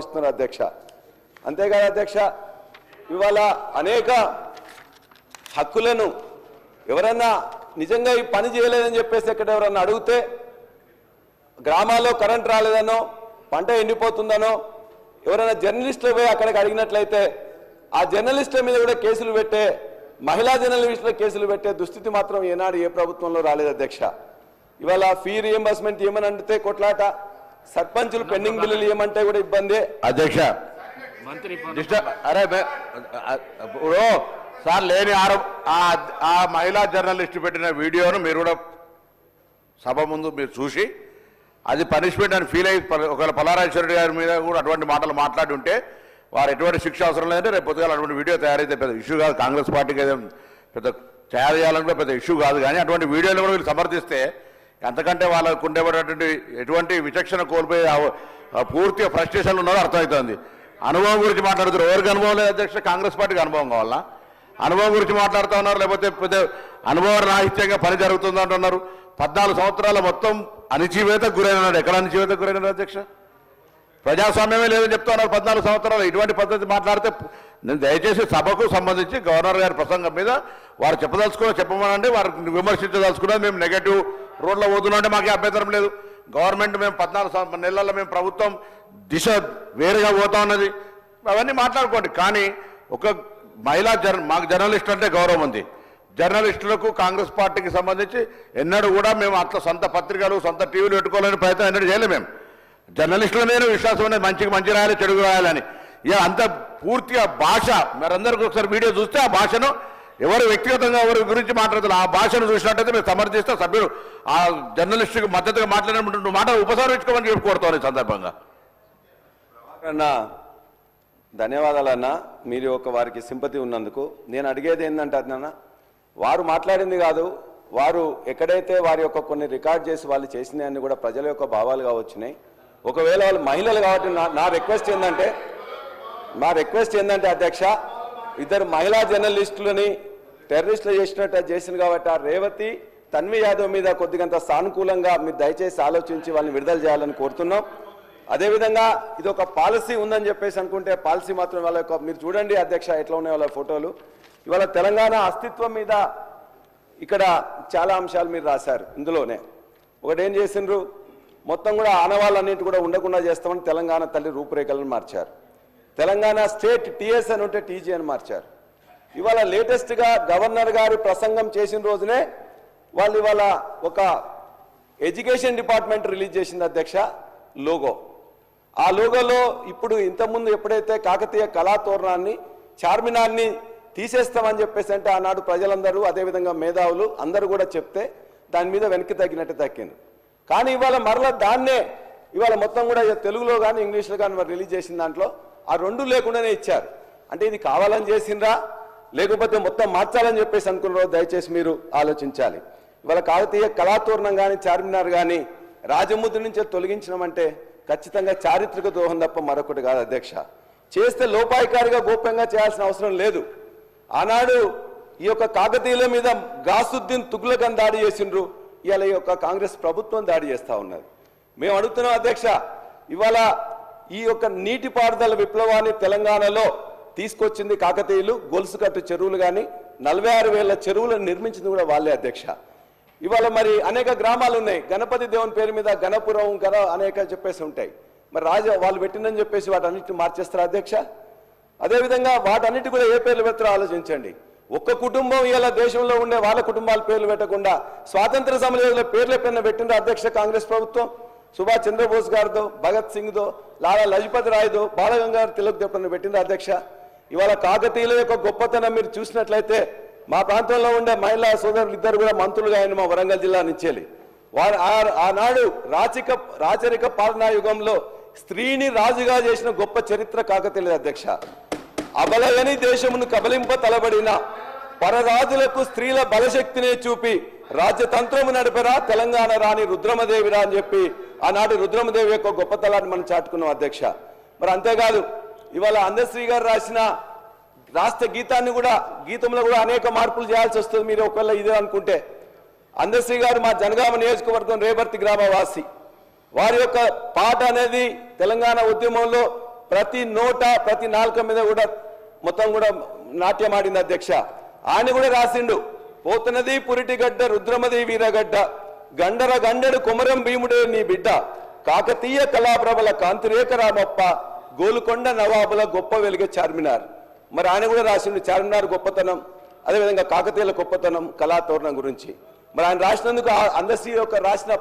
ఇస్తున్నారు అధ్యక్ష. అంతేకాదు అధ్యక్ష, ఇవాళ అనేక హక్కులను ఎవరన్నా నిజంగా ఈ పని చేయలేదని చెప్పేసి ఎక్కడ ఎవరన్నా అడిగితే గ్రామాల్లో కరెంట్ రాలేదనో పంట ఎండిపోతుందనో ఎవరైనా జర్నలిస్టులు పోయి అక్కడికి అడిగినట్లయితే ఆ జర్నలిస్టుల మీద కూడా కేసులు పెట్టే, మహిళా జర్నలిస్టుల కేసులు పెట్టే దుస్థితి మాత్రం ఏనాడు ఏ ప్రభుత్వంలో రాలేదు అధ్యక్ష. ఇవాళ ఫీ రియంబర్స్మెంట్ ఏమని అంటే కొట్లాట, సర్పంచులు పెండింగ్ బిల్లులు ఏమంటే కూడా ఇబ్బంది అధ్యక్ష. అరే ఇప్పుడు సార్ లేని ఆ మహిళా జర్నలిస్ట్ పెట్టిన వీడియోను మీరు కూడా సభ ముందు మీరు చూసి అది పనిష్మెంట్ అని ఫీల్ అయ్యి ఒకవేళ పల్లారాజేశ్వర గారి మీద కూడా అటువంటి మాటలు మాట్లాడి ఉంటే వారు ఎటువంటి శిక్ష అవసరం లేదంటే రేపు పొద్దుగాల అటువంటి వీడియో తయారైతే పెద్ద ఇష్యూ కాదు. కాంగ్రెస్ పార్టీకి ఏదో పెద్ద తయారు చేయాలంటే పెద్ద ఇష్యూ కాదు. కానీ అటువంటి వీడియోలు కూడా వీళ్ళు సమర్థిస్తే అంతకంటే వాళ్ళకు ఉండేటువంటి ఎటువంటి విచక్షణ కోల్పోయి పూర్తిగా ఫ్రస్ట్రేషన్లు ఉన్నారో అర్థమవుతుంది. అనుభవం గురించి మాట్లాడుతున్నారు. ఎవరికి అనుభవం లేదు అధ్యక్ష? కాంగ్రెస్ పార్టీకి అనుభవం కావాలా? అనుభవం గురించి మాట్లాడుతూ ఉన్నారు, లేకపోతే పెద్ద అనుభవ రాహిత్యంగా పని జరుగుతుంది అంటున్నారు. 14 సంవత్సరాల మొత్తం అణిచివేతకు గురైనాడు. ఎక్కడ అణిచివేతకు గురైనాడు అధ్యక్ష? ప్రజాస్వామ్యమే లేదని చెప్తా ఉన్నారు. 14 సంవత్సరాలు ఇటువంటి పద్ధతి మాట్లాడితే నేను దయచేసి సభకు సంబంధించి గవర్నర్ గారి ప్రసంగం మీద వారు చెప్పమనండి. వారికి విమర్శించదలుచుకున్నా మేము నెగటివ్ రోడ్లో పోతున్నామంటే మాకే అభ్యంతరం లేదు. గవర్నమెంట్ మేము 14 నెలల్లో మేము ప్రభుత్వం దిశ వేరుగా పోతా ఉన్నది, అవన్నీ మాట్లాడుకోండి. కానీ ఒక మహిళా మాకు జర్నలిస్ట్ అంటే గౌరవం ఉంది. జర్నలిస్టులకు కాంగ్రెస్ పార్టీకి సంబంధించి ఎన్నడూ కూడా మేము అట్లా సొంత పత్రికలు సొంత టీవీలు పెట్టుకోవాలని ప్రయత్నం ఎన్నడూ చేయలేము. మేము జర్నలిస్టుల మీద విశ్వాసం అనేది మంచి రాయాలి, చెడుగు రాయాలని. ఇక అంత పూర్తిగా భాష మరందరికీ ఒకసారి వీడియో చూస్తే ఆ భాషను ఎవరు వ్యక్తిగతంగా ఎవరి గురించి మాట్లాడుతున్నారు ఆ భాషను చూసినట్టయితే మేము సమర్థిస్తే సభ్యులు ఆ జర్నలిస్టుకి మద్దతుగా మాట్లాడినటువంటి మాట ఉపసంహరించుకోమని చెప్పి కోరుతాను. ఈ సందర్భంగా అన్నా ధన్యవాదాలన్నా, మీరు ఒక వారికి సింపతి ఉన్నందుకు. నేను అడిగేది ఏంటంటే అన్న, వారు మాట్లాడింది కాదు, వారు ఎక్కడైతే వారి యొక్క కొన్ని రికార్డ్ చేసి వాళ్ళు చేసినవన్నీ కూడా ప్రజల యొక్క భావాలుగా వచ్చినాయి. ఒకవేళ వాళ్ళు మహిళలు కాబట్టి నా రిక్వెస్ట్ ఏంటంటే అధ్యక్ష, ఇద్దరు మహిళా జర్నలిస్టులని టెర్రరిస్టులు చేసింది కాబట్టి ఆ రేవతి తన్వి యాదవ్ మీద కొద్దిగంత సానుకూలంగా మీరు దయచేసి ఆలోచించి వాళ్ళని విడుదల చేయాలని కోరుతున్నాం. అదేవిధంగా ఇది ఒక పాలసీ ఉందని చెప్పేసి అనుకుంటే పాలసీ మాత్రం వాళ్ళ యొక్క మీరు చూడండి అధ్యక్ష ఎట్లా ఉన్నాయి వాళ్ళ ఫోటోలు. ఇవాళ తెలంగాణ అస్తిత్వం మీద ఇక్కడ చాలా అంశాలు మీరు రాశారు. ఇందులోనే ఒకటేం చేసిండ్రు, మొత్తం కూడా ఆనవాళ్ళన్నింటి కూడా ఉండకుండా చేస్తామని తెలంగాణ తల్లి రూపురేఖలను మార్చారు. తెలంగాణ స్టేట్ టీఎస్ అని ఉంటే టీజీ అని మార్చారు. ఇవాళ లేటెస్ట్గా గవర్నర్ గారి ప్రసంగం చేసిన రోజునే వాళ్ళు ఇవాళ ఒక ఎడ్యుకేషన్ డిపార్ట్మెంట్ రిలీజ్ చేసింది అధ్యక్ష లోగో. ఆ లోగోలో ఇప్పుడు ఇంతకుముందు ఎప్పుడైతే కాకతీయ కళాతోరణాన్ని చార్మినార్ని తీసేస్తామని చెప్పేసి అంటే ఆనాడు ప్రజలందరూ అదేవిధంగా మేధావులు అందరూ కూడా చెప్తే దాని మీద వెనక్కి తగ్గినట్టు తగ్గింది. కానీ ఇవాళ మరలా దాన్నే ఇవాళ మొత్తం కూడా తెలుగులో కానీ ఇంగ్లీష్లో కానీ మరి రిలీజ్ చేసిన దాంట్లో ఆ రెండు లేకుండానే ఇచ్చారు. అంటే ఇది కావాలని చేసిండ్రా లేకపోతే మొత్తం మార్చాలని చెప్పేసి అనుకున్నారో దయచేసి మీరు ఆలోచించాలి. ఇవాళ కాకతీయ కళాతోరణం కానీ చార్మినార్ కానీ రాజముద్ర నుంచే తొలగించడమంటే ఖచ్చితంగా చారిత్రక ద్రోహం తప్ప మరొకటి కాదు అధ్యక్ష. చేస్తే లోపాయికారిగా గోప్యంగా చేయాల్సిన అవసరం లేదు. ఆనాడు ఈ యొక్క కాకతీయుల మీద గాసుద్దీన్ తుగ్లక్ దాడి చేసిండ్రు, ఇవాళ ఈ యొక్క కాంగ్రెస్ ప్రభుత్వం దాడి చేస్తూ ఉన్నది. మేము అడుగుతున్నాం అధ్యక్ష, ఇవాళ ఈ యొక్క నీటిపారుదల విప్లవాన్ని తెలంగాణలో తీసుకొచ్చింది కాకతీయులు. గొలుసుకట్టు చెరువులు కానీ 46,000 చెరువులను నిర్మించింది కూడా వాళ్ళే అధ్యక్ష. ఇవాళ మరి అనేక గ్రామాలు ఉన్నాయి, గణపతి దేవుని పేరు మీద గణపురం కదా అనేక చెప్పేసి ఉంటాయి. మరి వాళ్ళు పెట్టిందని చెప్పేసి వాటన్నిటిని మార్చేస్తారు అధ్యక్ష. అదేవిధంగా వాటన్నిటి కూడా ఏ పేర్లు పెడతారో ఆలోచించండి. ఒక్క కుటుంబం ఇలా దేశంలో ఉండే వాళ్ళ కుటుంబాల పేర్లు పెట్టకుండా స్వాతంత్ర సమరయోధుల పేర్ల పైన పెట్టింది అధ్యక్ష కాంగ్రెస్ ప్రభుత్వం. సుభాష్ చంద్రబోస్ గారిదో, భగత్ సింగ్దో, లాలా లజపతి రాయ్దో, బాలగంగాధర్ తిలక్ పైన పెట్టింది అధ్యక్ష. ఇవాళ కాకతీయుల యొక్క గొప్పతనం మీరు చూసినట్లయితే మా ప్రాంతంలో ఉండే మహిళా సోదరులు ఇద్దరు కూడా మంత్రులుగా ఆయన మా వరంగల్ జిల్లా నుంచేలి. వారు ఆనాడు రాచరిక పాలనా యుగంలో స్త్రీని రాజుగా చేసిన గొప్ప చరిత్ర కాకతీయుల అధ్యక్ష. అబలయని దేశమును కబలింప తలబడిన పరరాజులకు స్త్రీల బలశక్తినే చూపి రాజ్యతంత్రము నడిపరా తెలంగాణ రాణి రుద్రమదేవిరా అని చెప్పి ఆనాటి రుద్రమదేవి యొక్క గొప్పతనాన్ని మనం చాటుకున్నాం అధ్యక్ష. మరి అంతేకాదు ఇవాళ అందశ్రీ గారు రాసిన రాష్ట్ర గీతంలో కూడా అనేక మార్పులు చేయాల్సి వస్తుంది. మీరు ఒకవేళ ఇదే అనుకుంటే అందశ్రీ గారు మా జనగామ నియోజకవర్గం రేపర్తి గ్రామ వాసి. వారి యొక్క పాట అనేది తెలంగాణ ఉద్యమంలో ప్రతి నోట ప్రతి నాలుక మీద కూడా మొత్తం కూడా నాట్యం ఆడింది అధ్యక్ష. ఆయన కూడా రాసిండు, పోతున్నది పురిటిగడ్డ రుద్రమది వీరగడ్డ, గండర గండెడు కొమరం భీముడే నీ బిడ్డ, కాకతీయ కళాప్రభల కాంతిరేక రామప్ప, గోలుకొండ నవాబుల గొప్ప వెలుగే చార్మినార్. మరి ఆయన కూడా రాసిండు చార్మినార్ గొప్పతనం, అదేవిధంగా కాకతీయుల గొప్పతనం, కళాతోరణం గురించి. మరి ఆయన రాసినందుకు అందశ్రీ యొక్క రాసిన